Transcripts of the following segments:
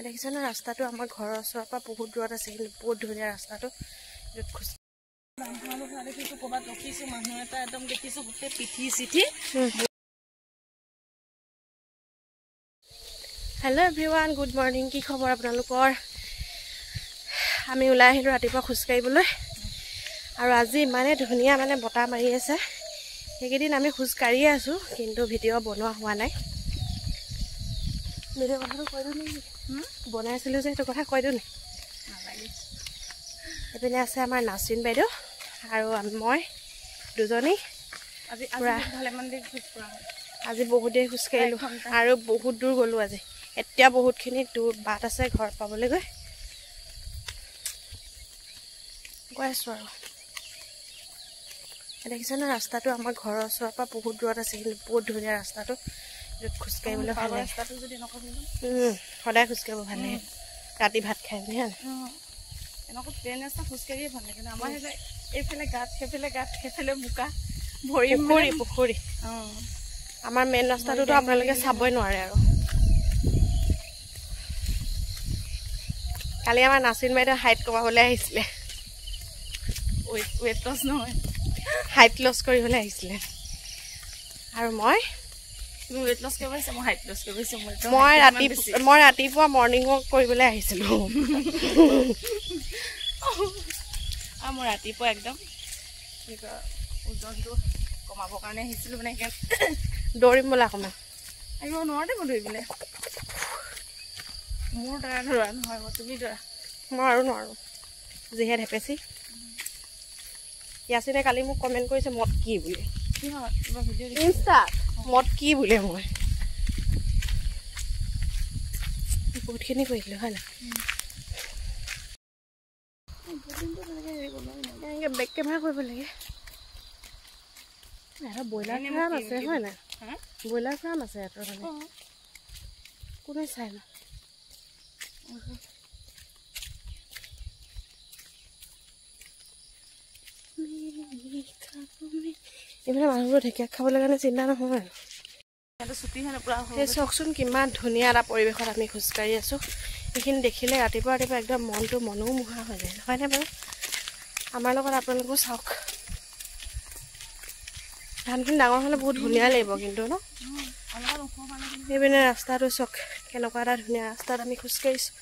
দেখিছে না ৰাস্তাটো আমাৰ ঘৰৰ ওচৰৰ পৰা বহুত দূৰত আছে কিন্তু বহুত ধুনীয়া ৰাস্তাটো দেখিছো ক'ৰবাত ৰখিছো মানুহ এটা একদম দেখিছো গোটেই পিঠি চিঠি হেল্ল' এভৰিৱান গুড মৰ্ণিং কি খবৰ আপোনালোকৰ আমি ওলাই আহিলোঁ ৰাতিপুৱা খোজকাঢ়িবলৈ আৰু আজি ইমানেই ধুনীয়া মানে বতাহ মাৰি আছে সেইকেইদিন আমি খোজকাঢ়িয়ে আছোঁ কিন্তু ভিডিঅ' বনোৱা হোৱা নাই ভিডিঅ' কথাটো কৈ দিওঁ নেকি বনাইছিলোঁ যে সেইটো কথা কৈ দিওঁ নেকি এইপিনে আছে আমাৰ নাচিন বাইদেউ আৰু মই দুজনী আজি বহুত দেৰি খোজকাঢ়িলোঁ আৰু বহুত দূৰ গ'লোঁ আজি এতিয়া বহুতখিনি দূৰ বাট আছে ঘৰ পাবলৈ গৈ আছোঁ আৰু দেখিছে না ৰাস্তাটো আমাৰ ঘৰৰ ওচৰৰ পৰা বহুত দূৰত আছে কিন্তু বহুত ধুনীয়া ৰাস্তাটো য'ত খোজকাঢ়িবলৈ ভাল লাগে ৰাস্তাটো যদি সদায় খোজকাঢ়িব ভাল লাগে ৰাতি ভাত খাই পিনি এনেকুৱা প্লেন ৰাস্তা খোজকাঢ়িয়ে ভাল লাগে আমাৰ এইফালে গাঁত সেইফালে বোকা পুখুৰী আমাৰ মেইন ৰাস্তাটোতো আপোনালোকে চাবই নোৱাৰে আৰু কালি আমাৰ নাচিন বাইদেউ হাইট কমাবলৈ আহিছিলে ৱেট লছ নহয় হাইট লছ কৰিবলৈ আহিছিলে আৰু মই ৱেট লছ কৰিব আহিছে মই হাইট লছ কৰিব আহিছোঁ মই ৰাতিপুৱা মৰ্ণিং ৱাক কৰিবলৈ আহিছিলোঁ আৰু মই ৰাতিপুৱা একদম ওজনটো কমাবৰ কাৰণে আহিছিলোঁ মানে দৌৰিম বোলা অকণমান আহিব নোৱাৰোঁ দেই মই দৌৰিবলৈ মোৰ দ্বাৰা দৌৰা নহয় মই তুমি দৌৰা মই আৰু নোৱাৰোঁ যিহে ধেপেচি ইয়াচিনে কালি মোক কমেণ্ট কৰিছে মদ কি বুলি ইনষ্টাত মদ কি বোলে মই বহুতখিনি কৰি দিলোঁ হয় নাই বেক কেমেৰা কৰিব লাগে ব্ৰইলাৰ ফাৰ্ম আছে হয় নাই ব্ৰইলাৰ ফাৰ্ম আছে ইয়াত মানে কোনে চাই না এইফালে মানুহবোৰ ঢেকীয়া খাবলৈ কাৰণে চিন্তা নহয় সেই চাওকচোন কিমান ধুনীয়া এটা পৰিৱেশত আমি খোজকাঢ়ি আছোঁ সেইখিনি দেখিলে ৰাতিপুৱা একদম মনটো মনোমোহা হৈ যায় নহয়নে বাৰু আমাৰ লগত আপোনালোকেও চাওক ধানখিনি ডাঙৰ হ'লে বহুত ধুনীয়া লাগিব কিন্তু ন সেইপিনে ৰাস্তাটো চাওক কেনেকুৱা এটা ধুনীয়া ৰাস্তাত আমি খোজকাঢ়িছোঁ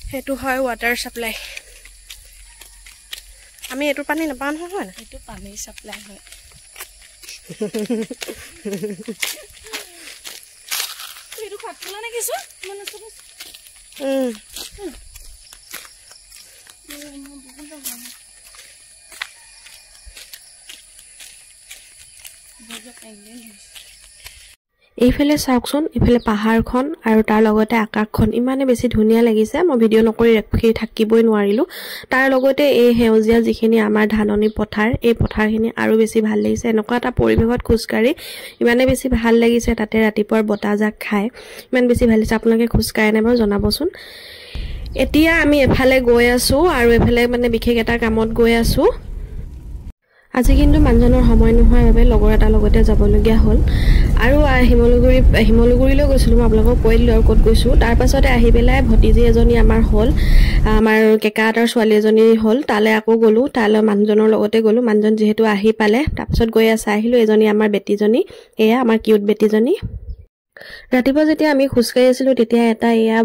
সেইটো হয় ৱাটাৰ চাপ্লাই আমি এইটো পানী নাপাওঁ নহয় না এইটো পানী চাপ্লাই হয় এইটো খাটলা নে কিছু এইফালে চাওকচোন ইফালে পাহাৰখন আৰু তাৰ লগতে আকাশখন ইমানে বেছি ধুনীয়া লাগিছে মই ভিডিঅ' নকৰি ৰাখি থাকিবই নোৱাৰিলোঁ তাৰ লগতে এই সেউজীয়া যিখিনি আমাৰ ধাননি পথাৰ এই পথাৰখিনি আৰু বেছি ভাল লাগিছে এনেকুৱা এটা পৰিৱেশত খোজকাঢ়ি ইমানে বেছি ভাল লাগিছে তাতে ৰাতিপুৱাৰ বতাহজাক খাই ইমান বেছি ভাল লাগিছে আপোনালোকে খোজকাঢ়ে নে বাৰু জনাবচোন এতিয়া আমি এফালে গৈ আছোঁ আৰু এফালে মানে বিশেষ এটা কামত গৈ আছোঁ আজি কিন্তু মানুহজনৰ সময় নোহোৱাৰ বাবে লগৰ এটাৰ লগতে যাবলগীয়া হ'ল আৰু শিমলুগুৰিলৈ গৈছিলোঁ মই আপোনালোকক কৈ দিলোঁ আৰু ক'ত গৈছোঁ তাৰ পাছতে আহি পেলাই ভতিজী এজনী আমাৰ হ'ল আমাৰ কেকাহঁতৰ ছোৱালী এজনী হ'ল তালৈ আকৌ গ'লোঁ তালৈ মানুহজনৰ লগতে গ'লোঁ মানুহজন যিহেতু আহি পালে তাৰপিছত গৈ চাই আহিলোঁ এজনী আমাৰ বেটীজনী এয়া আমাৰ কিউট বেটীজনী ৰাতিপুৱা যেতিয়া আমি খোজকাঢ়ি আছিলোঁ তেতিয়া এটা এয়া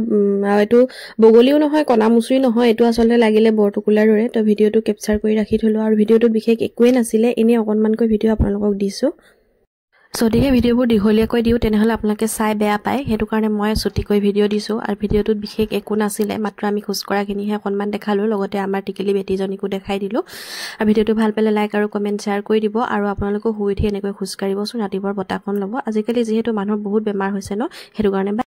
এইটো বগলীও নহয় কণামুচুৰি নহয় এইটো আচলতে লাগিলে বৰটোকোলাৰ দৰে তো ভিডিঅ'টো কেপচাৰ কৰি ৰাখি থলোঁ আৰু ভিডিঅ'টোত বিশেষ একোৱেই নাছিলে এনেই অকণমানকৈ ভিডিঅ' আপোনালোকক দিছোঁ যদিহে ভিডিঅ'বোৰ দীঘলীয়াকৈ দিওঁ তেনেহ'লে আপোনালোকে চাই বেয়া পায় সেইটো কাৰণে মই ছুটিকৈ ভিডিঅ' দিছোঁ আৰু ভিডিঅ'টোত বিশেষ একো নাছিলে মাত্ৰ আমি খোজকঢ়াখিনিহে অকণমান দেখালোঁ লগতে আমাৰ টিকেলি বেটীজনীকো দেখাই দিলোঁ আৰু ভিডিঅ'টো ভাল পালে লাইক আৰু কমেণ্ট শ্বেয়াৰ কৰি দিব আৰু আপোনালোকেও শুই উঠি এনেকৈ খোজকাঢ়িবচোন ৰাতিপুৱাৰ বতাহখন ল'ব আজিকালি যিহেতু মানুহৰ বহুত বেমাৰ হৈছে ন সেইটো কাৰণে